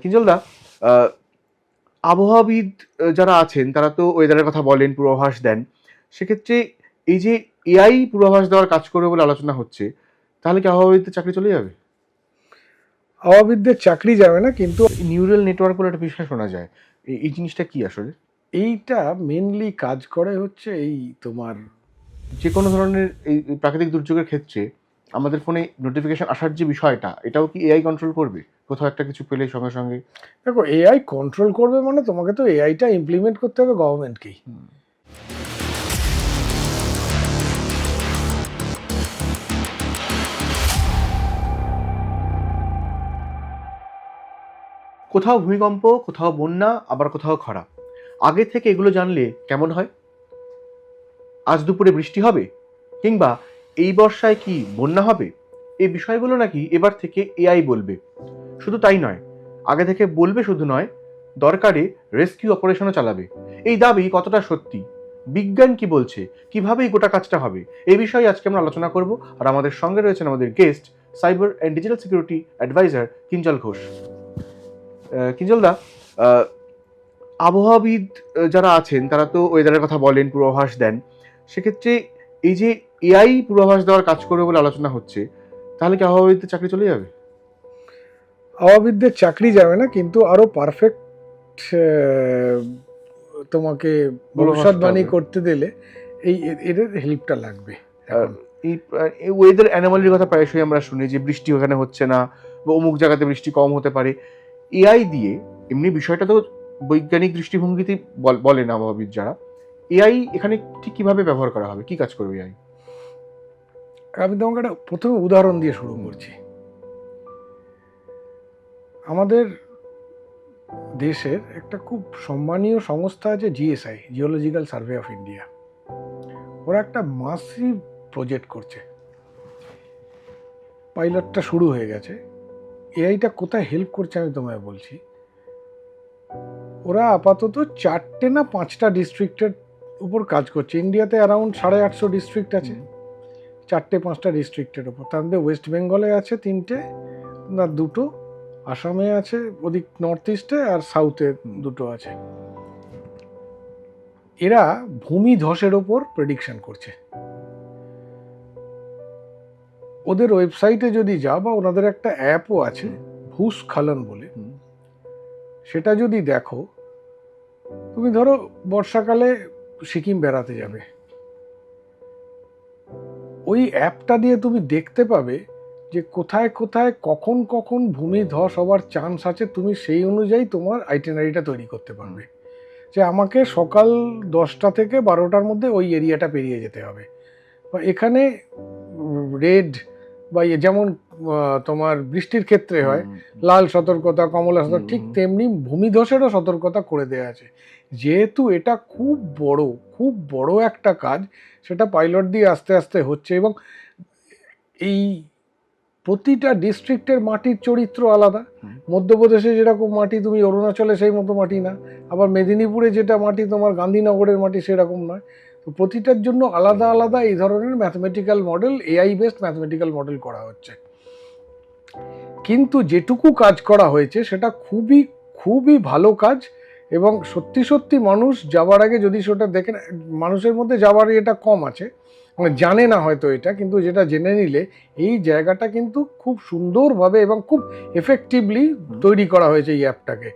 কিঞ্জলদা, আহ, আবহাওয়াবিদ যারা আছেন তারা তো ওয়েদারের কথা বলেন, পূর্বাভাস দেন। সেক্ষেত্রে এই যে এআই পূর্বাভাস দেওয়ার কাজ করবে বলে আলোচনা হচ্ছে, তাহলে কি আবহাওয়াবিদদের চাকরি চলে যাবে? আবহাওয়াবিদদের চাকরি যাবে না, কিন্তু নিউরাল নেটওয়ার্ক বলে একটা বিষয় শোনা যায়। এই জিনিসটা কি আসলে? এইটা মেনলি কাজ করে হচ্ছে এই তোমার যে কোনো ধরনের এই প্রাকৃতিক দুর্যোগের ক্ষেত্রে আমাদের ফোনে নোটিফিকেশন আসার যে বিষয়টা, এটাও কি এআই কন্ট্রোল করবে? কোথাও একটা কিছু পেলে সঙ্গে সঙ্গে। দেখো, এআই কন্ট্রোল করবে মানে তোমাকে তো এআইটা ইমপ্লিমেন্ট করতে হবে গভর্নমেন্টকেই। কোথাও ভূমিকম্প, কোথাও বন্যা, আবার কোথাও খরা। আগে থেকে এগুলো জানলে কেমন হয়? আজ দুপুরে বৃষ্টি হবে, কিংবা এই বর্ষায় কি বন্যা হবে, এই বিষয়গুলো নাকি এবার থেকে এআই বলবে। শুধু তাই নয়, আগে থেকে বলবে শুধু নয়, দরকারে রেস্কিউ অপারেশনও চালাবে। এই দাবি কতটা সত্যি? বিজ্ঞান কি বলছে? কিভাবে এই গোটা কাজটা হবে? এই বিষয়ে আজকে আমরা আলোচনা করব। আর আমাদের সঙ্গে রয়েছেন আমাদের guest, cyber and digital security adviser Kinjal Ghosh. কিঞ্জলদা, আবহাওয়াবিদ যারা আছেন তারা তো ওয়েদারের কথা বলেন, পূর্বাভাস দেন। সেক্ষেত্রে এই যে এআই পূর্বাভাস দেওয়ার কাজ করবে বলে আলোচনা হচ্ছে, তাহলে কি আবহাওয়াবিদদের চাকরি চলে যাবে? আবহাওয়াবিদদের চাকরি যাবে না, কিন্তু আরো পারফেক্ট তোমাকে ভবিষ্যৎবাণী করতে দিলে এদের হেল্পটা লাগবে। এই ওয়েদার অ্যানোমালির কথা প্রায়শই আমরা শুনি, যে বৃষ্টি ওখানে হচ্ছে না, বা অমুক জায়গাতে বৃষ্টি কম হতে পারে। এআই দিয়ে এমনি বিষয়টা তো বৈজ্ঞানিক দৃষ্টিভঙ্গিতে বলেন আবহাওয়াবিদ যারা। এআই এখানে ঠিক কিভাবে ব্যবহার করা হবে, কি কাজ করবে এআই? আমি তোমাকে একটা প্রথমে উদাহরণ দিয়ে শুরু করছি। আমাদের দেশের একটা খুব সম্মানীয় সংস্থা আছে, GSI, geological survey of India. ওরা একটা মাসিভ প্রজেক্ট করছে, পাইলটটা শুরু হয়ে গেছে। এআইটা কোথায় হেল্প করছে আমি তোমায় বলছি। ওরা আপাতত 4টে না 5টা ডিস্ট্রিক্টের উপর কাজ করছে। ইন্ডিয়াতে অ্যারাউন্ড 850 ডিস্ট্রিক্ট আছে। 4-5টা ডিস্ট্রিক্টের উপর, তার মধ্যে ওয়েস্ট বেঙ্গলে আছে 3টে না 2টো, আসামে আছে ওদিক নর্থ ইস্টে, আর সাউথে 2টো আছে। এরা ভূমি ধসের ওপর প্রেডিকশন করছে। ওদের ওয়েবসাইটে যদি যাও, বা ওনাদের একটা অ্যাপও আছে ভূস্খলন বলে, সেটা যদি দেখো, তুমি ধরো বর্ষাকালে সিকিম বেড়াতে যাবে, ওই অ্যাপটা দিয়ে তুমি দেখতে পাবে যে কোথায় কোথায় কখন কখন ভূমি ধস হওয়ার চান্স আছে। তুমি সেই অনুযায়ী তোমার আইটিনারিটা তৈরি করতে পারবে, যে আমাকে সকাল 10টা থেকে 12টার মধ্যে ওই এরিয়াটা পেরিয়ে যেতে হবে। বা এখানে রেড বা যেমন তোমার বৃষ্টির ক্ষেত্রে হয় লাল সতর্কতা, কমলা সতর্কতা, ঠিক তেমনি ভূমিধসেরও সতর্কতা করে দেওয়া আছে। যেহেতু এটা খুব বড় একটা কাজ, সেটা পাইলট দিয়ে আস্তে আস্তে হচ্ছে। এবং এই প্রতিটা ডিস্ট্রিক্টের মাটির চরিত্র আলাদা। মধ্যপ্রদেশে যেরকম মাটি, তুমি অরুণাচলে সেই মতো মাটি না। আবার মেদিনীপুরে যেটা মাটি, তোমার গান্ধীনগরের মাটি সেরকম নয়। তো প্রতিটার জন্য আলাদা আলাদা এই ধরনের mathematical model, AI based mathematical model করা হচ্ছে। কিন্তু যেটুকু কাজ করা হয়েছে সেটা খুবই খুবই ভালো কাজ। এবং সত্যি সত্যি মানুষ যাওয়ার আগে যদি সেটা দেখেন, মানুষের মধ্যে যাওয়ার এটা কম আছে, মানে জানে না হয়তো এটা, কিন্তু যেটা জেনে নিলে এই জায়গাটা কিন্তু খুব সুন্দরভাবে এবং খুব এফেক্টিভলি তৈরি করা হয়েছে এই অ্যাপটাকে।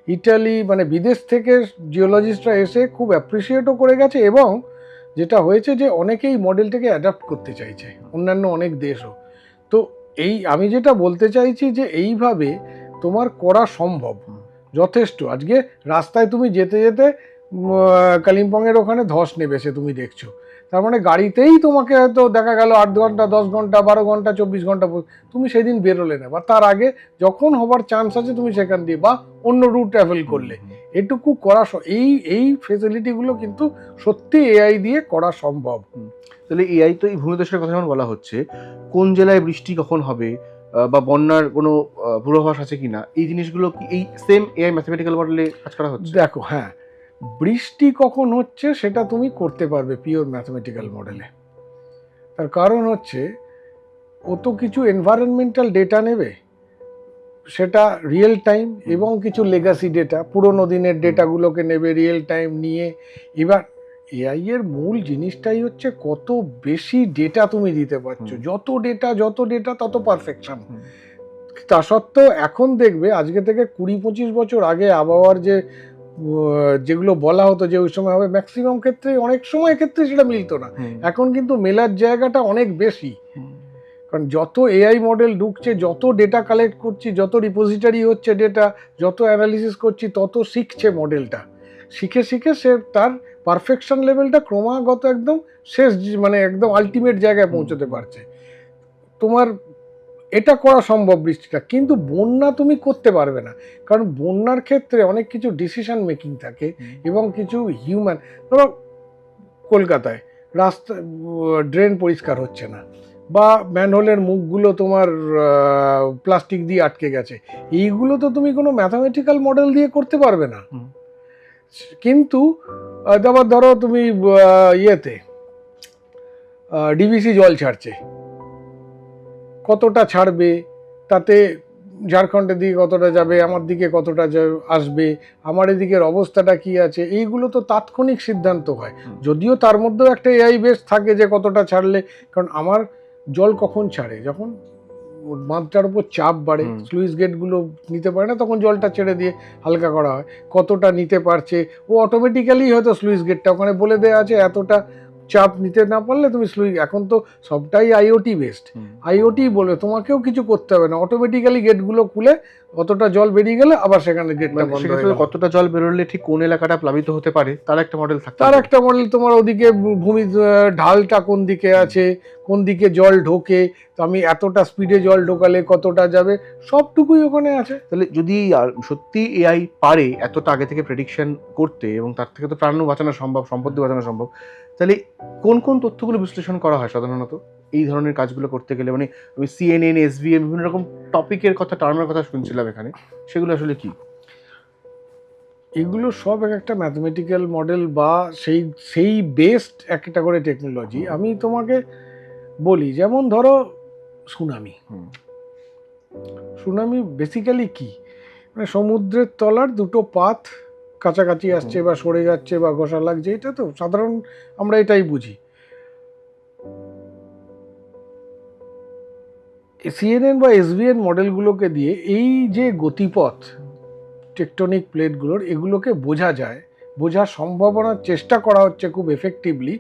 ইটালি, মানে বিদেশ থেকে জিওলজিস্টরা এসে খুব অ্যাপ্রিসিয়েটও করে গেছে। এবং যেটা হয়েছে যে অনেকেই মডেলটাকে অ্যাডাপ্ট করতে চাইছে, অন্যান্য অনেক দেশও। তো এই আমি যেটা বলতে চাইছি যে এইভাবে তোমার করা সম্ভব যথেষ্ট। আজকে রাস্তায় তুমি যেতে যেতে কালিম্পংয়ের ওখানে ধস নেমেছে, তুমি দেখছো, তার মানে গাড়িতেই তোমাকে হয়তো দেখা গেল 8 ঘন্টা, 10 ঘন্টা, 12 ঘন্টা, 24 ঘন্টা তুমি সেদিন বেরোলে না, বা তার আগে যখন হবার চান্স আছে তুমি সেখান দিয়ে বা অন্য রুট ট্রাভেল করলে। এটুকু করা এই ফেসিলিটিগুলো কিন্তু সত্যি এআই দিয়ে করা সম্ভব। তাহলে এআই তো এই ভূমিধসের কথা যেমন বলা হচ্ছে, কোন জেলায় বৃষ্টি কখন হবে, বা বন্যার কোনো পূর্বাভাস আছে কিনা, এই জিনিসগুলো কি এই সেম এআই ম্যাথমেটিক্যাল মডেলে কাজ করা হচ্ছে? দেখো, হ্যাঁ, বৃষ্টি কখন হচ্ছে সেটা তুমি করতে পারবে পিওর ম্যাথমেটিক্যাল মডেলে। তার কারণ হচ্ছে ও তো কিছু এনভায়রনমেন্টাল ডেটা নেবে, সেটা রিয়েল টাইম এবং কিছু লেগাসি ডেটা, পুরোনো দিনের ডেটাগুলোকে নেবে রিয়েল টাইম নিয়ে। এবার এআই এর মূল জিনিসটাই হচ্ছে কত বেশি ডেটা তুমি দিতে পারছো, যত ডেটা তত পারফেকশন। তা সত্ত্বেও এখন দেখবে আজকে থেকে 20-25 বছর আগে আবহাওয়ার যেগুলো বলা হতো যে ওই সময় হবে, ম্যাক্সিমাম ক্ষেত্রে অনেক সময় ক্ষেত্রে সেটা মিলতো না। এখন কিন্তু মেলার জায়গাটা অনেক বেশি, কারণ যত এআই মডেল ঢুকছে, যত ডেটা কালেক্ট করছি, যত রিপোজিটরি হচ্ছে ডেটা, যত অ্যানালিসিস করছি, তত শিখছে মডেলটা। শিখে সে তার পারফেকশন লেভেলটা ক্রমাগত একদম শেষ, মানে একদম আলটিমেট জায়গায় পৌঁছতে পারছে। তোমার এটা করা সম্ভব বৃষ্টিটা, কিন্তু বন্যা তুমি করতে পারবে না, কারণ বন্যার ক্ষেত্রে অনেক কিছু ডিসিশন মেকিং থাকে এবং কিছু হিউম্যান। ধরো কলকাতায় রাস্তা ড্রেন পরিষ্কার হচ্ছে না, বা ম্যানহোলের মুখগুলো তোমার প্লাস্টিক দিয়ে আটকে গেছে, এইগুলো তো তুমি কোনো ম্যাথামেটিক্যাল মডেল দিয়ে করতে পারবে না। কিন্তু আবার ধরো তুমি ইয়েতে ডিভিসি জল ছাড়ছে, কতটা ছাড়বে, তাতে ঝাড়খণ্ডের দিকে কতটা যাবে, আমার দিকে কতটা আসবে, আমার এদিকের অবস্থাটা কি আছে, এইগুলো তো তাৎক্ষণিক সিদ্ধান্ত হয়। যদিও তার মধ্যেও একটা এআই বেস থাকে যে কতটা ছাড়লে, কারণ আমার জল কখন ছাড়ে, যখন বাঁধটার উপর চাপ বাড়ে, স্লুইস গেটগুলো নিতে পারে না, তখন জলটা ছেড়ে দিয়ে হালকা করা হয়। কতটা নিতে পারছে ও অটোমেটিক্যালি, হয়তো স্লুইস গেটটা ওখানে বলে দেওয়া আছে এতটা চাপ নিতে না পারলে তুমি এখন তো সবটাই আইওটি বেসড, আইওটি বলে তোমাকেও কিছু করতে হবে না, অটোমেটিক্যালি গেটগুলো খুলে কতটা জল বেরিয়ে গেলে আবার সেখানে গেটটা বন্ধ হয়ে গেল। কতটা জল বেরোলে ঠিক কোন এলাকাটা প্লাবিত হতে পারে তার একটা মডেল থাকে, তার একটা মডেল তোমার ওদিকে ভূমি ঢালটা কোন দিকে আছে, কোন দিকে জল ঢোকে, তো আমি এতটা স্পিডে জল ঢোকালে কতটা যাবে, সবটুকুই ওখানে আছে। তাহলে যদি সত্যি এআই পারে এতটা আগে থেকে প্রেডিকশন করতে, এবং তার থেকে তো প্রাণও বাঁচানো সম্ভব, সম্পত্তি বাঁচানো সম্ভব, তাহলে কোন কোন তথ্যগুলো বিশ্লেষণ করা হয় সাধারণত এই ধরনের কাজগুলো করতে গেলে? মানে আমি CNN, SVM বিভিন্ন রকম টপিকের কথা, টার্মের কথা শুনছিলাম এখানে, সেগুলো আসলে কি? এগুলো সব একটা ম্যাথমেটিক্যাল মডেল বা সেই বেসড একটা করে টেকনোলজি। আমি তোমাকে বলি, যেমন ধরো সুনামি বেসিক্যালি কি, মানে সমুদ্রের তলার দুটো পাত কাছাকাছি আসছে বা সরে যাচ্ছে বা ঘষা লাগছে, এটা তো সাধারণ আমরা এটাই বুঝি। CNN বা SVN মডেলগুলোকে দিয়ে এই যে গতিপথ টেকটনিক প্লেটগুলোর, এগুলোকে বোঝা যায়, বোঝার সম্ভাবনার চেষ্টা করা হচ্ছে খুব এফেক্টিভলি,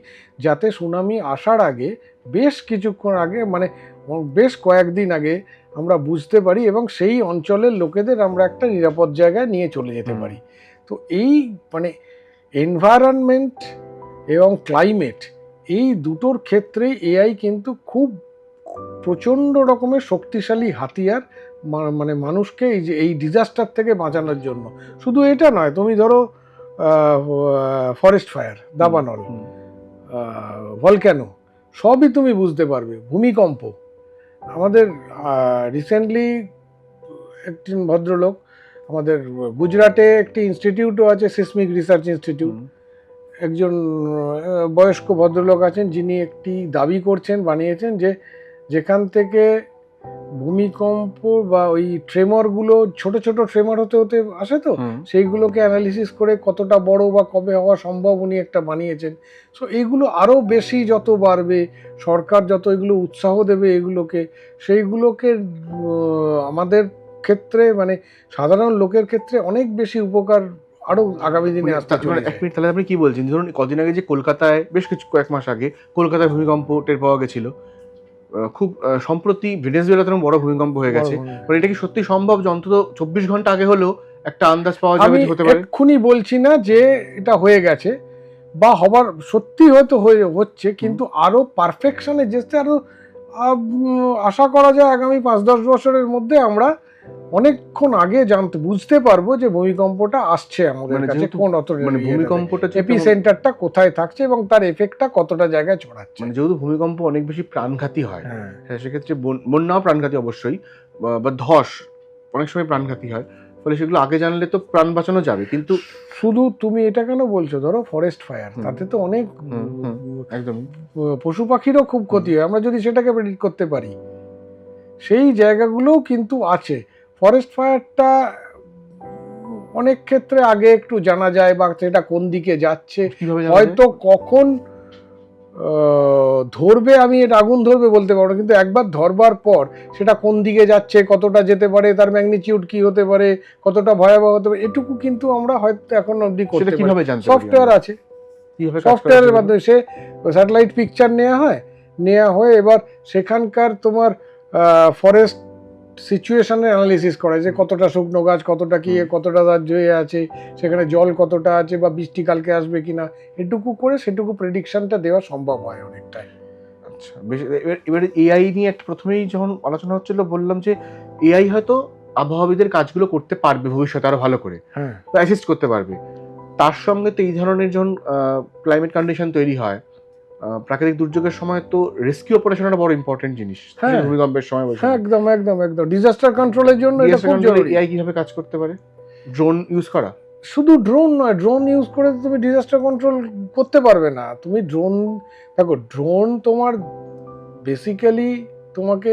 যাতে সুনামি আসার আগে বেশ কিছুক্ষণ আগে, মানে বেশ কয়েকদিন আগে আমরা বুঝতে পারি এবং সেই অঞ্চলের লোকেদের আমরা একটা নিরাপদ জায়গায় নিয়ে চলে যেতে পারি। তো এই মানে এনভায়রনমেন্ট এবং ক্লাইমেট, এই দুটোর ক্ষেত্রে এআই কিন্তু খুব প্রচণ্ড রকমের শক্তিশালী হাতিয়ার, মানে মানুষকে এই ডিজাস্টার থেকে বাঁচানোর জন্য। শুধু এটা নয়, তুমি ধরো ফরেস্ট ফায়ার, দাবানল, ভলক্যানো, সবই তুমি বুঝতে পারবে। ভূমিকম্প, আমাদের রিসেন্টলি একটি ভদ্রলোক, আমাদের গুজরাটে একটি ইনস্টিটিউটও আছে, সিসমিক রিসার্চ ইনস্টিটিউট, একজন বয়স্ক ভদ্রলোক আছেন যিনি একটি দাবি করছেন, বানিয়েছেন, যে যেখান থেকে ভূমিকম্প বা ওই ট্রেমরগুলো ছোট ছোট ট্রেমর হতে হতে আসে, তো সেইগুলোকে অ্যানালিসিস করে কতটা বড় বা কবে হওয়া সম্ভব উনি একটা বানিয়েছেন। সো এইগুলো আরও বেশি যত বাড়বে, সরকার যত এগুলো উৎসাহ দেবে এগুলোকে, সেইগুলোকে আমাদের ক্ষেত্রে, মানে সাধারণ লোকের ক্ষেত্রে অনেক বেশি উপকার আরো আগামী দিনে আসতে চলে। এক মিনিট, তাহলে আপনি কি বলছেন? ধরুন কদিন আগে যে কলকাতায়, বেশ কয়েক মাস আগে কলকাতায় ভূমিকম্প টের পাওয়া গেছিল, খুব সম্প্রতি ভেনেজুয়েলা তেমন বড় ভূমিকম্প হয়ে গেছে, মানে এটা কি সত্যি সম্ভব যে অন্তত 24 ঘন্টা আগে হলেও একটা আন্দাজ পাওয়া যাবে হতে পারে? এক্ষুনি বলছি না যে এটা হয়ে গেছে বা হবার সত্যি হয়তো হচ্ছে, কিন্তু আরো পারফেকশনে যেতে আরো আশা করা যায় আগামী 5-10 বছরের মধ্যে আমরা অনেকক্ষণ আগে বুঝতে পারবো যে ভূমিকম্পটা আসছে আমাদের কাছে, কোন মানে ভূমিকম্পটা এপিসেন্টারটা কোথায় থাকছে এবং তার এফেক্টটা কতটা জায়গায় ছড়াচ্ছে। মানে যেহেতু ভূমিকম্প অনেক বেশি প্রাণঘাতী হয়, সেক্ষেত্রে বন্যাও প্রাণঘাতী অবশ্যই, বা ধস অনেক সময় প্রাণঘাতী হয়, ফলে সেগুলো আগে জানলে তো প্রাণ বাঁচানো যাবে। কিন্তু শুধু তুমি এটা কেন বলছো, ধরো ফরেস্ট ফায়ার, তাতে তো অনেক একদম পশু পাখিরও খুব ক্ষতি হয়, আমরা যদি সেটাকে প্রেডিক্ট করতে পারি, সেই জায়গাগুলোও কিন্তু আছে। ফরেস্ট ফায়ারটা অনেক ক্ষেত্রে আগে একটু জানা যায়, বা সেটা কোন দিকে যাচ্ছে, কিভাবে জানা যায়? হয়তো কখন ধরবে, আমি এটা আগুন ধরবে বলতে পারবো না, কিন্তু একবার ধরবার পর সেটা কোন দিকে যাচ্ছে, কতটা যেতে পারে, তার ম্যাগনিটিউড কি হতে পারে, কতটা ভয়াবহ হতে পারে, এটুকু কিন্তু আমরা হয়তো এখন অবধি সেটা করতে পারি। কিভাবে জানতে পারি সফটওয়্যার আমরা? আছে, কিভাবে কাজ করে সফটওয়্যারের সেগুলো? মাধ্যমে সে স্যাটেলাইট পিকচার নেওয়া হয়ে এবার সেখানকার তোমার ফরেস্ট সিচুয়েশনের অ্যানালিসিস করা, যে কতটা শুকনো গাছ, কতটা কি, কতটা তার জয়ে আছে, সেখানে জল কতটা আছে, বা বৃষ্টি কালকে আসবে কিনা, এটুকু করে সেটুকু প্রেডিকশনটা দেওয়া সম্ভব হয় অনেকটাই। আচ্ছা, বেশ। এবারে এআই নিয়ে একটা প্রথমেই যখন আলোচনা হচ্ছিল বললাম যে এআই হয়তো আবহাওয়াবিদের কাজগুলো করতে পারবে ভবিষ্যতে আরো ভালো করে, হ্যাঁ, বা অ্যাসিস্ট করতে পারবে। তার সঙ্গে তো এই ধরনের যখন ক্লাইমেট কন্ডিশন তৈরি হয়, প্রাকৃতিক দুর্যোগের সময় তো রেস্কিউ অপারেশন একটা বড় ইম্পর্টেন্ট জিনিস। হ্যাঁ, ভূমিকম্পের সময় বসে হ্যাঁ, একদম একদম একদম ডিজাস্টার কন্ট্রোলের জন্য এটা খুব জরুরি। এআই কিভাবে কাজ করতে পারে? ড্রোন ইউজ করা? শুধু ড্রোন নয়, ড্রোন ইউজ করে তো তুমি ডিজাস্টার কন্ট্রোল করতে পারবে না। তুমি ড্রোন, দেখো ড্রোন তোমার বেসিক্যালি তোমাকে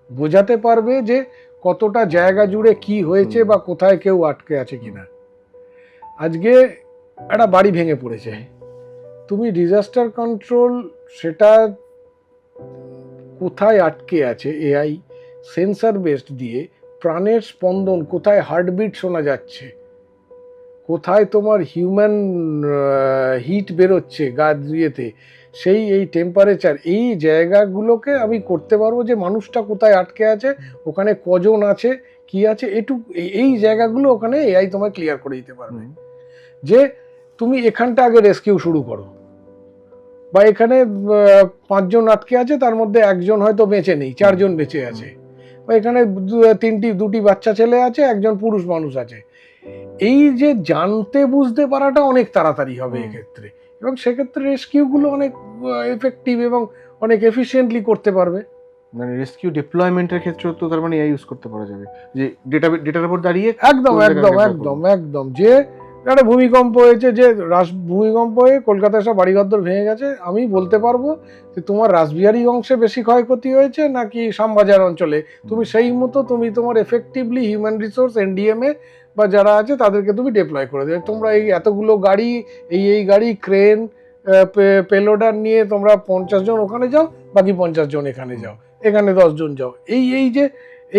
বোঝাতে পারবে যে কতটা জায়গা জুড়ে কি হয়েছে, বা কোথায় কেউ আটকে আছে কিনা। আজকে একটা বাড়ি ভেঙে পড়েছে, তুমি ডিজাস্টার কন্ট্রোল সেটা কোথায় আটকে আছে এআই সেন্সার বেসড দিয়ে, প্রাণের স্পন্দন কোথায়, হার্টবিট শোনা যাচ্ছে, কোথায় তোমার হিউম্যান হিট বেরোচ্ছে গা ইয়েতে, এই টেম্পারেচার, এই জায়গাগুলোকে আমি করতে পারবো, যে মানুষটা কোথায় আটকে আছে, ওখানে কজন আছে, কি আছে, এই জায়গাগুলো ওখানে এআই তোমায় ক্লিয়ার করে দিতে পারবে। যে তুমি এখানটা আগে রেস্কিউ শুরু করো, বা এখানে 5 জন আটকে আছে, তার মধ্যে একজন হয়তো বেঁচে নেই, 4 জন বেঁচে আছে, বা এখানে দুটি বাচ্চা ছেলে আছে, একজন পুরুষ মানুষ আছে। এই যে জানতে বুঝতে পারাটা অনেক তাড়াতাড়ি হবে এক্ষেত্রে, এবং সেক্ষেত্রে রেস্কিউগুলো অনেক এফেক্টিভ এবং অনেক এফিশিয়েন্টলি করতে পারবে। মানে রেস্কিউ ডিপ্লয়মেন্টের ক্ষেত্রেও তো তার মানে এআই ইউজ করতে পারা যাবে, যে ডেটার উপর দাঁড়িয়ে একদম একদম একদম একদম যে একটা ভূমিকম্প হয়েছে, যে ভূমিকম্প হয়ে কলকাতায় সব বাড়িঘর ভেঙে গেছে, আমি বলতে পারবো যে তোমার রাসবিহারী অংশে বেশি ক্ষয়ক্ষতি হয়েছে নাকি শ্যামবাজার অঞ্চলে। তুমি সেই মতো তুমি তোমার এফেক্টিভলি হিউম্যান রিসোর্স, এনডিএমএ বা যারা আছে তাদেরকে তুমি ডিপ্লয় করে দেবে। তোমরা এই এতগুলো গাড়ি, এই গাড়ি, ক্রেন, পেলোডার নিয়ে তোমরা 50 জন ওখানে যাও, বাকি 50 জন এখানে যাও, এখানে 10 জন যাও,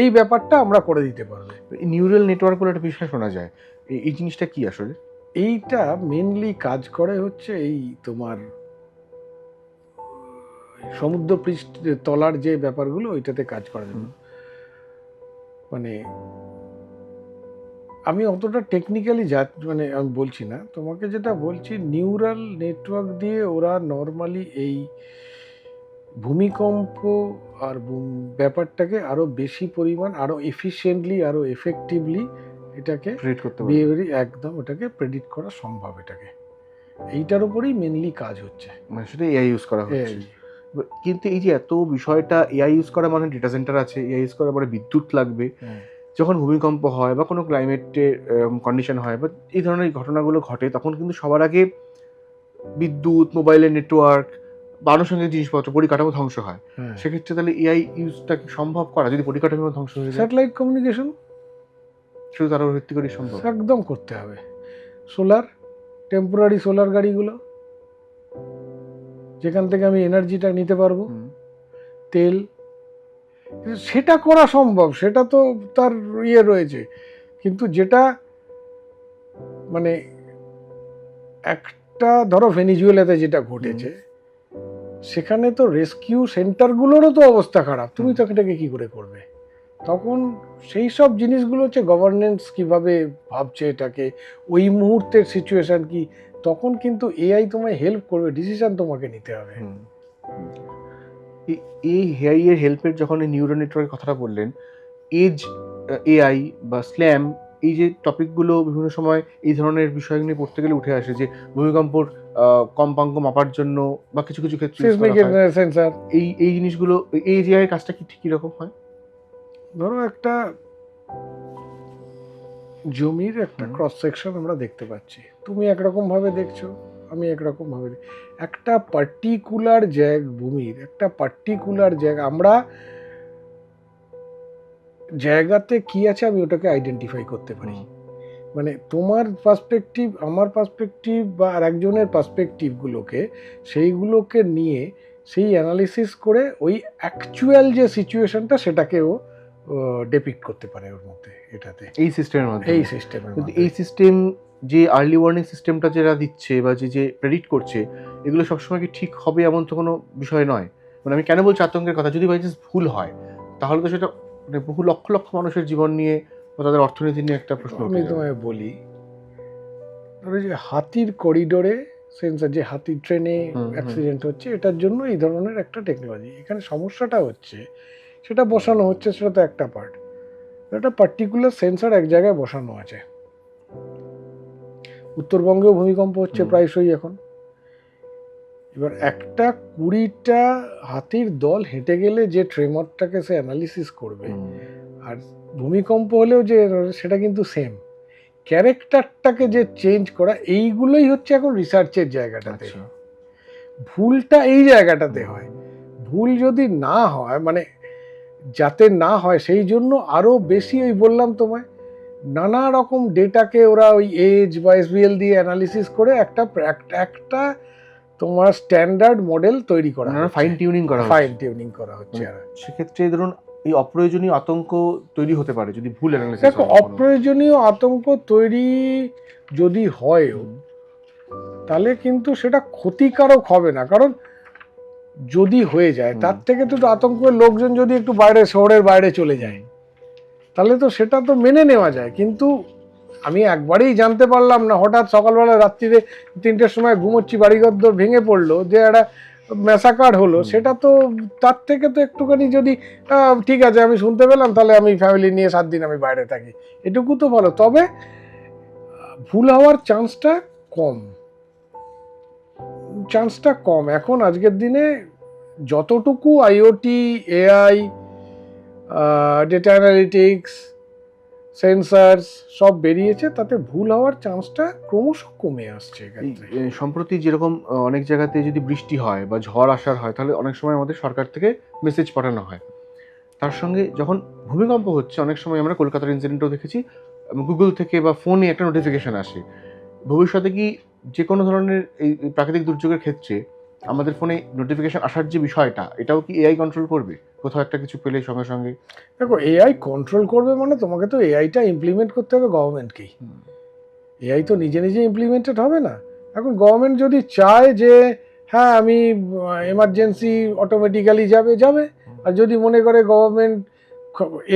এই ব্যাপারটা আমরা করে দিতে পারবো। নিউরাল নেটওয়ার্ক বলে একটা বিষয় শোনা যায়, এই জিনিসটা কি আসলে? এইটা মেনলি কাজ করে হচ্ছে এই তোমার সমুদ্র পৃষ্ঠ তলার যে ব্যাপারগুলো, ওইটাতে কাজ করে। মানে আমি অতটা টেকনিক্যালি মানে আমি বলছি না তোমাকে, যেটা বলছি নিউরাল নেটওয়ার্ক দিয়ে ওরা নর্মালি এই ভূমিকম্প আর ব্যাপারটাকে আরো বেশি পরিমাণ, আরো এফিশিয়েন্টলি, আরো এফেক্টিভলি এটাকে প্রেডিক্ট করতে পারে? বিহেভিয়ারি একদম ওটাকে প্রেডিক্ট করা সম্ভব। এটাকে এইটার উপরেই মেনলি কাজ হচ্ছে, মানে সেটা এআই ইউজ করা হচ্ছে। এই কিন্তু এই যে এত বিষয়টা এআই ইউজ করা মানে ডেটা সেন্টার আছে, এআই ইউজ করা মানে বিদ্যুৎ লাগবে, যখন ভূমিকম্প হয় বা কোনো ক্লাইমেটের কন্ডিশন হয় বা এই ধরনের ঘটনাগুলো ঘটে, তখন কিন্তু সবার আগে বিদ্যুৎ, মোবাইলের নেটওয়ার্ক বা আনুষঙ্গিক জিনিসপত্র, পরিকাঠামো ধ্বংস হয়। সেক্ষেত্রে তাহলে এআই ইউজটা সম্ভব করা, যদি পরিকাঠামো ধ্বংস হয়ে যায়? স্যাটেলাইট কমিউনিকেশন শুধু তার উপর ভিত্তি করে সম্ভব? একদম করতে হবে। সোলার, টেম্পোরারি সোলার গাড়িগুলো, যেখান থেকে আমি এনার্জিটা নিতে পারবো, তেল, সেটা করা সম্ভব, সেটা তো তার রয়েছে। কিন্তু যেটা মানে একটা ধরো ভেনিজুয়েলাতে যেটা ঘটেছে, সেখানে তো রেস্কিউ সেন্টারগুলোরও তো অবস্থা খারাপ, তুমি তো এটাকে কি করে করবে? তখন সেই সব জিনিসগুলো হচ্ছে গভর্নেন্স কিভাবে ভাবছে এটাকে, ওই মুহূর্তের সিচুয়েশন কি, তখন কিন্তু এআই তোমায় হেল্প করবে, ডিসিশন তোমাকে নিতে হবে। এই এআই এর হেল্পের যখন এই নিউরাল নেটওয়ার্কের কথাটা বললেন, এজ এআই বা স্ল্যাম, এই যে টপিকগুলো বিভিন্ন সময় এই ধরনের বিষয় নিয়ে পড়তে গেলে উঠে আসে, যে ভূমিকম্পর কম্পাঙ্ক মাপার জন্য বা কিছু কিছু ক্ষেত্রে সিসমিক সেন্সর, এই জিনিসগুলো, এই এআই কাজটা কি ঠিকই রকম হয়? ধরো একটা জমির একটা ক্রস সেকশন আমরা দেখতে পাচ্ছি, তুমি একরকম ভাবে দেখছো, আমি একরকম ভাবে, একটা পার্টিকুলার ভূমির একটা পার্টিকুলার জায়গা, আমরা জায়গাতে কি আছে আমি ওটাকে আইডেন্টিফাই করতে পারি। মানে তোমার পার্সপেক্টিভ, আমার পার্সপেক্টিভ বা আর একজনের পার্সপেক্টিভগুলোকে সেইগুলোকে নিয়ে সেই অ্যানালিসিস করে ওই অ্যাকচুয়াল যে সিচুয়েশনটা সেটাকেও ডেপিক্ট করতে পারে ওর মধ্যে, এটাতে এই সিস্টেমের মধ্যে। এই সিস্টেমের কিন্তু এই সিস্টেম যে আর্লি ওয়ার্নিং সিস্টেমটা যেটা দিচ্ছে বা যে প্রেডিক্ট করছে, এগুলো সবসময় কি ঠিক হবে এমন তো কোনো বিষয় নয়। মানে আমি কেন বলছি আতঙ্কের কথা, যদি বাই চান্স ভুল হয় তাহলে তো সেটা মানে বহু লক্ষ লক্ষ মানুষের জীবন নিয়ে বা তাদের অর্থনীতি নিয়ে একটা প্রশ্ন আমি উঠে যাবে। তোমায় বলি, ধরো যে হাতির করিডোরে সেন্সার, যে হাতির ট্রেনে অ্যাক্সিডেন্ট হচ্ছে, এটার জন্য এই ধরনের একটা টেকনোলজি। এখানে সমস্যাটা হচ্ছে সেটা বসানো হচ্ছে, সেটা তো একটা পার্ট, একটা পার্টিকুলার সেন্সার এক জায়গায় বসানো আছে। উত্তরবঙ্গেও ভূমিকম্প হচ্ছে প্রায়শই এখন। এবার একটা 20টা হাতির দল হেঁটে গেলে যে ট্রেমরটাকে সে অ্যানালিসিস করবে, আর ভূমিকম্প হলেও যে সেটা কিন্তু সেম। ক্যারেক্টারটাকে যে চেঞ্জ করা, এইগুলোই হচ্ছে এখন রিসার্চের জায়গাটাতে। ভুলটা এই জায়গাটাতে হয়। ভুল যদি না হয়, মানে যাতে না হয় সেই জন্য আরো বেশি, ওই বললাম তোমায়, নানা রকম ডেটাকে ওরা ওই এজ বা এসবিএল দিয়ে অ্যানালিসিস করে একটা তোমার স্ট্যান্ডার্ড মডেল তৈরি করা, ফাইন টিউনিং করা হচ্ছে। আর সেক্ষেত্রে ধরুন এই অপ্রয়োজনীয় আতঙ্ক তৈরি হতে পারে যদি ভুল অ্যানালিসিস। দেখো, অপ্রয়োজনীয় আতঙ্ক তৈরি যদি হয়ও তাহলে কিন্তু সেটা ক্ষতিকারক হবে না, কারণ যদি হয়ে যায় তার থেকে তো আতঙ্কের লোকজন যদি একটু বাইরে, শহরের বাইরে চলে যায়, তাহলে তো সেটা তো মেনে নেওয়া যায়। কিন্তু আমি একবারেই জানতে পারলাম না, হঠাৎ সকালবেলা রাত্রিরে 3টের সময় ঘুমোচ্ছি, বাড়িঘর ভেঙে পড়লো, যে একটা ম্যাসাকার হলো, সেটা তো তার থেকে তো একটুখানি যদি ঠিক আছে আমি শুনতে পেলাম, তাহলে আমি ফ্যামিলি নিয়ে 7 দিন আমি বাইরে থাকি, এটুকু তো ভালো। তবে ভুল হওয়ার চান্সটা কম এখন আজকের দিনে। যতটুকু IoT, AI, data analytics, sensors সব বেরিয়েছে, তাতে ভুল হওয়ার চান্সটা ক্রমশ কমে আসছে। সম্প্রতি যেরকম অনেক জায়গাতে যদি বৃষ্টি হয় বা ঝড় আসার হয়, তাহলে অনেক সময় আমাদের সরকার থেকে মেসেজ পাঠানো হয়। তার সঙ্গে যখন ভূমিকম্প হচ্ছে, অনেক সময় আমরা কলকাতার ইনসিডেন্টও দেখেছি, গুগল থেকে বা ফোনে একটা নোটিফিকেশন আসে। ভবিষ্যতে কি যে কোনো ধরনের এই প্রাকৃতিক দুর্যোগের ক্ষেত্রে আমাদের ফোনে নোটিফিকেশন আসার যে বিষয়টা, এটাও কি এআই কন্ট্রোল করবে? কোথাও একটা কিছু পেলে সঙ্গে সঙ্গে? দেখো, এআই কন্ট্রোল করবে মানে তোমাকে তো এআইটা ইমপ্লিমেন্ট করতে হবে গভর্নমেন্টকেই। এআই তো নিজে নিজে ইমপ্লিমেন্টেড হবে না। এখন গভর্নমেন্ট যদি চায় যে হ্যাঁ আমি এমার্জেন্সি অটোমেটিক্যালি যাবে, আর যদি মনে করে গভর্নমেন্ট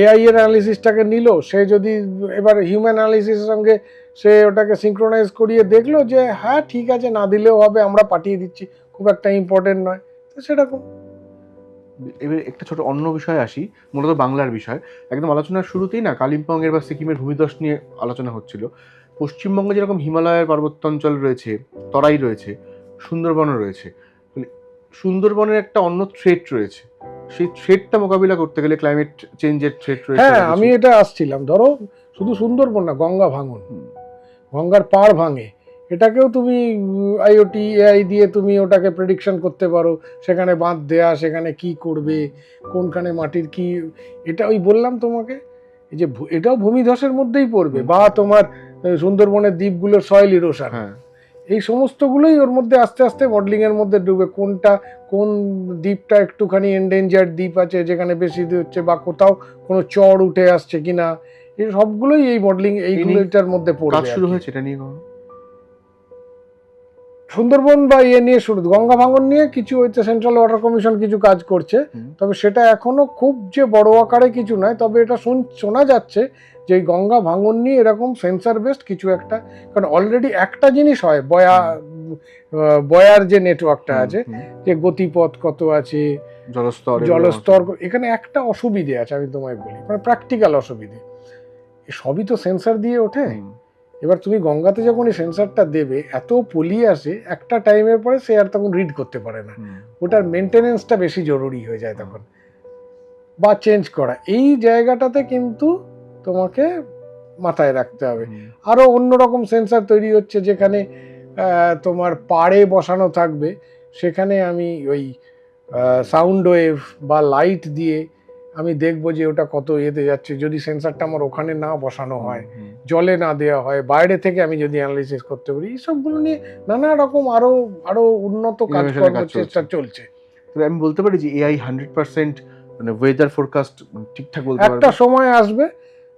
এআই এর অ্যানালিসিসটাকে নিল, সে যদি এবার হিউম্যান অ্যানালিসিসের সঙ্গে সে ওটাকে সিঙ্ক্রোনাইজ করিয়ে দেখলো যে হ্যাঁ ঠিক আছে, না দিলেও হবে, আমরা পাঠিয়ে দিচ্ছি, খুব একটা ইম্পর্টেন্ট নয়, তো সেরকম। এবার একটা ছোট অন্য বিষয়ে আসি, মূলত বাংলার বিষয়। একদম আলোচনার শুরুতেই না কালিম্পংয়ের বা সিকিমের ভূমিধস নিয়ে আলোচনা হচ্ছিল। পশ্চিমবঙ্গে যেরকম হিমালয়ের পার্বত্যাঞ্চল রয়েছে, তরাই রয়েছে, সুন্দরবনও রয়েছে, সুন্দরবনের একটা অন্য থ্রেট রয়েছে। সেই থ্রেটটা মোকাবিলা করতে গেলে ক্লাইমেট চেঞ্জের থ্রেট রয়েছে। হ্যাঁ, আমি এটা আসছিলাম। ধরো শুধু সুন্দরবন না, গঙ্গা ভাঙন, গঙ্গার পাড় ভাঙে, এটাকেও তুমি আইওটি, এআই দিয়ে তুমি ওটাকে প্রেডিকশন করতে পারো, সেখানে বাঁধ দেয়া, সেখানে কি করবে, কোনখানে মাটির কি, এটা ওই বললাম তোমাকে, এই যে এটাও ভূমিধসের মধ্যেই পড়বে। বা তোমার সুন্দরবনের দ্বীপগুলোর সয়েল ইরোশন, এই সমস্তগুলোই ওর মধ্যে আস্তে আস্তে মডেলিংয়ের মধ্যে ডুবে। কোন দ্বীপটা একটুখানি এন্ডেঞ্জার্ড দ্বীপ আছে যেখানে বেশি হচ্ছে, বা কোথাও কোনো চর উঠে আসছে কিনা, এই সবগুলোই এই মডেলিং এইগুলোটার মধ্যে পড়বে। শুরু হয়েছে এটা নিয়ে সুন্দরবন বা নিয়ে শুরু, গঙ্গা ভাঙন নিয়ে কিছু হচ্ছে, সেন্ট্রাল ওয়াটার কমিশন কিছু কাজ করছে, তবে সেটা এখনো খুব যে বড় আকারে কিছু নয়। তবে এটা শোনা যাচ্ছে যে গঙ্গা ভাঙন নিয়ে এরকম সেন্সার বেসড কিছু একটা, কারণ অলরেডি একটা জিনিস হয়, বয়ার যে নেটওয়ার্কটা আছে, যে গতিপথ কত আছে, জলস্তর, এখানে একটা অসুবিধে আছে, আমি তোমায় বলি, মানে প্র্যাকটিক্যাল অসুবিধে, সবই তো সেন্সার দিয়ে ওঠে। এবার তুমি গঙ্গাতে যখন এই সেন্সারটা দেবে, এত পলি আসে একটা টাইমের পরে, সে আর তখন রিড করতে পারে না, ওটার মেনটেনেন্সটা বেশি জরুরি হয়ে যায় তখন, বা চেঞ্জ করা। এই জায়গাটাতে কিন্তু তোমাকে মাথায় রাখতে হবে। আরও অন্যরকম সেন্সার তৈরি হচ্ছে, যেখানে তোমার পাড়ে বসানো থাকবে, সেখানে আমি ওই সাউন্ড ওয়েভ বা লাইট দিয়ে আমি দেখবো যে ওটা কত ইয়েতে যাচ্ছে, যদি সেন্সারটা আমার ওখানে না বসানো হয়, হুম। জলে না দেওয়া হয়, বাইরে থেকে আমি যদি অ্যানালিসিস করতে পারি, এইসবগুলো নিয়ে নানা রকম আরো উন্নত Innovation-এর কাজকর্ম কাজ চেষ্টা চলছে। চলছে। তবে আমি বলতে পারি যে এআই 100% মানে ওয়েদার ফোরকাস্ট ঠিকঠাক বলতে একটা পারবে। সময় আসবে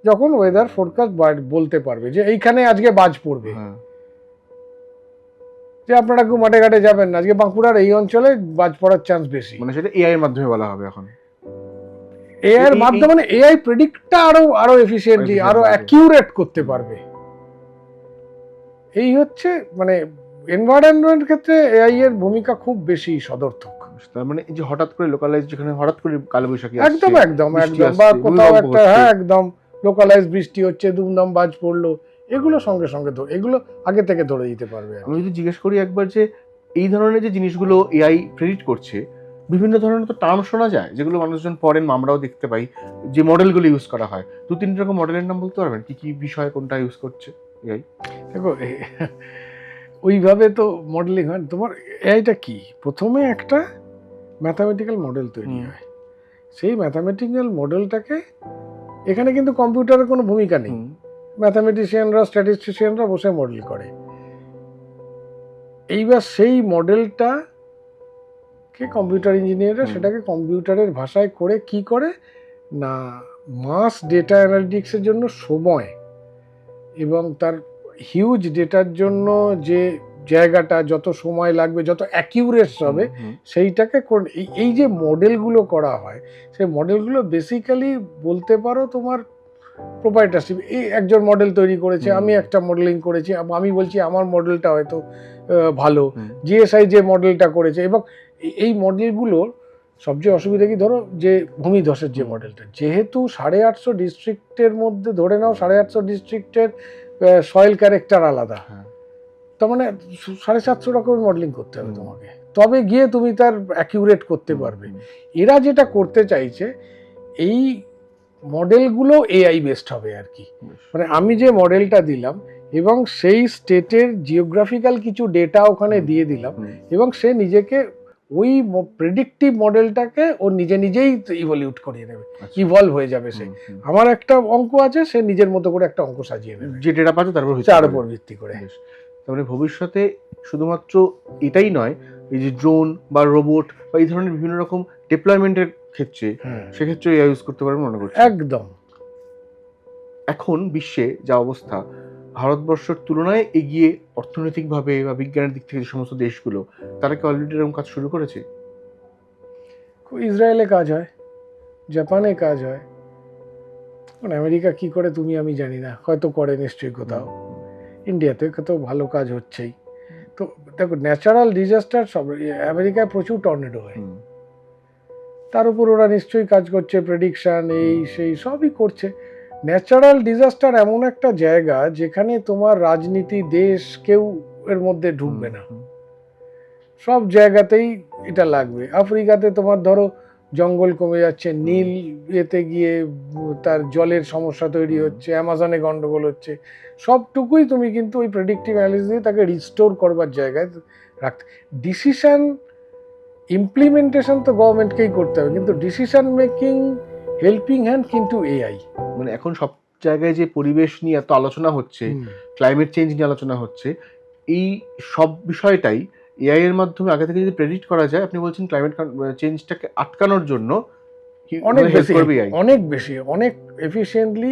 যখন ওয়েদার ফোরকাস্ট বলতে পারবে যে এইখানে আজকে বাজ পড়বে, হ্যাঁ। যে আপনারা কেউ মাঠে ঘাটে যাবেন না, আজকে বাঁকুড়ার এই অঞ্চলে বাজ পড়ার চান্স বেশি। মানে সেটা এআই এর মাধ্যমে বলা হবে এখন। এআই এর এই- মাধ্যমে মানে এআই প্রেডিক্টটা আরো এফিশিয়েন্টলি Efficient আরো হবে। অ্যাকিউরেট করতে পারবে। এই হচ্ছে মানে এনভায়রনমেন্ট ক্ষেত্রে এআই এর ভূমিকা খুব বেশি সদর্থক। তার মানে এই যে হঠাৎ করে লোকালাইজ, যেখানে হঠাৎ করে কালবৈশাখী একদম আসছে, একদম বৃষ্টি একদম বা আসছে, কোথাও ভূমিকম্প একটা, হচ্ছে। হ্যাঁ একদম লোকালাইজ বৃষ্টি হচ্ছে, দুমদাম বাজ পড়লো, এগুলো সঙ্গে সঙ্গে এগুলো আগে থেকে ধরে দিতে পারবে আর কি। আমি যদি জিজ্ঞেস করি একবার যে এই ধরনের যে জিনিসগুলো এআই প্রেডিক্ট করছে, বিভিন্ন ধরনের তো টার্ম শোনা যায় যেগুলো মানুষজন পড়েন, আমরাও দেখতে পাই, যে মডেলগুলো ইউজ করা হয়। 2-3 রকম মডেলের নাম বলতে পারবেন কি কি বিষয়ে কোনটা ইউজ করছে এআই? দেখো ওইভাবে তো মডেলিং হয়। তোমার এআইটা কি, প্রথমে একটা ম্যাথামেটিক্যাল মডেল তৈরি হয়, সেই ম্যাথামেটিক্যাল মডেলটাকে, এখানে কিন্তু কম্পিউটারের কোনো ভূমিকা নেই, ম্যাথামেটিশিয়ানরা স্ট্যাটিস্টিশিয়ানরা বসে মডেল করে। এইবার সেই মডেলটাকে কম্পিউটার ইঞ্জিনিয়াররা সেটাকে কম্পিউটারের ভাষায় করে কি করে না, মাস ডেটা অ্যানালিটিক্সের জন্য সময় এবং তার হিউজ ডেটার জন্য যে জায়গাটা যত সময় লাগবে, যত অ্যাকিউরেট হবে, সেইটাকে এই যে মডেলগুলো করা হয়, সেই মডেলগুলো বেসিক্যালি বলতে পারো তোমার প্রোপ্রাইটারশিপ। এই একজন মডেল তৈরি করেছে, আমি একটা মডেলিং করেছি, আমি বলছি আমার মডেলটা হয়তো ভালো, জিএসআই যে মডেলটা করেছে। এবং এই মডেলগুলোর সবচেয়ে অসুবিধা কি, ধরো যে ভূমিধসের যে মডেলটা, যেহেতু 850 ডিস্ট্রিক্টের মধ্যে ধরে নাও 850 ডিস্ট্রিক্টের সয়েল ক্যারেক্টার আলাদা, তার মানে 750 রকমের মডেলিং করতে হবে তোমাকে, তবে গিয়ে তুমি তার অ্যাকিউরেট করতে পারবে। এরা যেটা করতে চাইছে, এই মডেলগুলো এআই বেসড হবে আর কি। মানে আমি যে মডেলটা দিলাম এবং সেই স্টেটের জিওগ্রাফিক্যাল কিছু ডেটা ওখানে দিয়ে দিলাম, এবং সে নিজেকে ওই প্রেডিক্টিভ মডেলটাকে ও নিজেই ইভলিউট করিয়ে নেবে, ইভলভ হয়ে যাবে। সে আমার একটা অঙ্ক আছে, সে নিজের মতো করে একটা অঙ্ক সাজিয়ে নেবে, যে ডেটা পাচ্ছে তার উপর ভিত্তি করে। তারপরে ভবিষ্যতে শুধুমাত্র এটাই নয়, এই যে ড্রোন বা রোবট বা এই ধরনের বিভিন্ন রকম ডিপ্লয়মেন্টের ক্ষেত্রে, সেক্ষেত্রে এআই ইউজ করতে পারবেন মনে করছি। একদম। এখন বিশ্বে যা অবস্থা, ভারতবর্ষের তুলনায় এগিয়ে অর্থনৈতিকভাবে বা বিজ্ঞানের দিক থেকে যে সমস্ত দেশগুলো, তারা কি অলরেডি এরকম কাজ শুরু করেছে? ইসরায়েলে কাজ হয়, জাপানে কাজ হয়, আমেরিকা কি করে তুমি আমি জানি না, হয়তো করে নিশ্চয়ই কোথাও। ইন্ডিয়াতে তো ভালো কাজ হচ্ছেই। তো দেখো, ন্যাচারাল ডিজাস্টার সব, আমেরিকায় প্রচুর টর্নেডো হয়, তার উপর ওরা নিশ্চয়ই কাজ করছে, প্রেডিকশন এই সেই সবই করছে। ন্যাচারাল ডিজাস্টার এমন একটা জায়গা যেখানে তোমার রাজনীতি, দেশ, কেউ এর মধ্যে ঢুকবে না, সব জায়গাতেই এটা লাগবে। আফ্রিকাতে তোমার ধরো জঙ্গল কমে যাচ্ছে, নীল এতে গিয়ে তার জলের সমস্যা তৈরি হচ্ছে, অ্যামাজনে গন্ডগোল হচ্ছে, সবটুকুই তুমি কিন্তু ওই প্রেডিক্টিভ অ্যানালিসিস দিয়ে তাকে রিস্টোর করবার জায়গায় রাখতে। ডিসিশন ইমপ্লিমেন্টেশন তো গভর্নমেন্টকেই করতে হবে, কিন্তু ডিসিশন মেকিং হেল্পিং হ্যান্ড কিন্তু এআই। মানে এখন সব জায়গায় যে পরিবেশ নিয়ে এত আলোচনা হচ্ছে, ক্লাইমেট চেঞ্জ নিয়ে আলোচনা হচ্ছে, এই সব বিষয়টাই এআই এর মাধ্যমে আগে থেকে যদি প্রেডিক্ট করা যায়, আপনি বলছেন ক্লাইমেট চেঞ্জটাকে আটকানোর জন্য অনেক বেশি, AI অনেক বেশি, অনেক এফিশিয়েন্টলি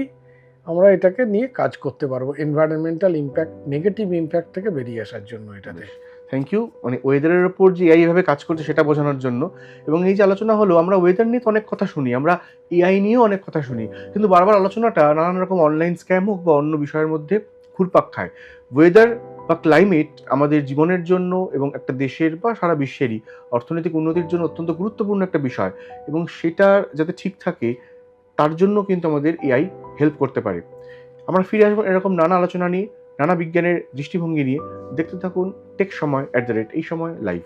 আমরা এটাকে নিয়ে কাজ করতে পারবো, এনভায়রনমেন্টাল ইম্প্যাক্ট, নেগেটিভ ইম্প্যাক্ট থেকে বেরিয়ে আসার জন্য এটাতে। Thank you. মানে ওয়েদারের ওপর যে এআই এভাবে কাজ করছে সেটা বোঝানোর জন্য। এবং এই যে আলোচনা হলো, আমরা ওয়েদার নিয়ে তো অনেক কথা শুনি, আমরা এআই নিয়েও অনেক কথা শুনি, কিন্তু বারবার আলোচনাটা নানান রকম অনলাইন স্ক্যাম হোক বা অন্য বিষয়ের মধ্যে ঘুরপাক খায়। ওয়েদার বা ক্লাইমেট আমাদের জীবনের জন্য এবং একটা দেশের বা সারা বিশ্বেরই অর্থনৈতিক উন্নতির জন্য অত্যন্ত গুরুত্বপূর্ণ একটা বিষয়, এবং সেটা যাতে ঠিক থাকে তার জন্য কিন্তু আমাদের এআই হেল্প করতে পারে। আমরা ফিরে আসবো এরকম নানা আলোচনা নিয়ে, নানা বিজ্ঞানের দৃষ্টিভঙ্গি নিয়ে। দেখতে থাকুন টেক সময় @ এই সময় লাইভ।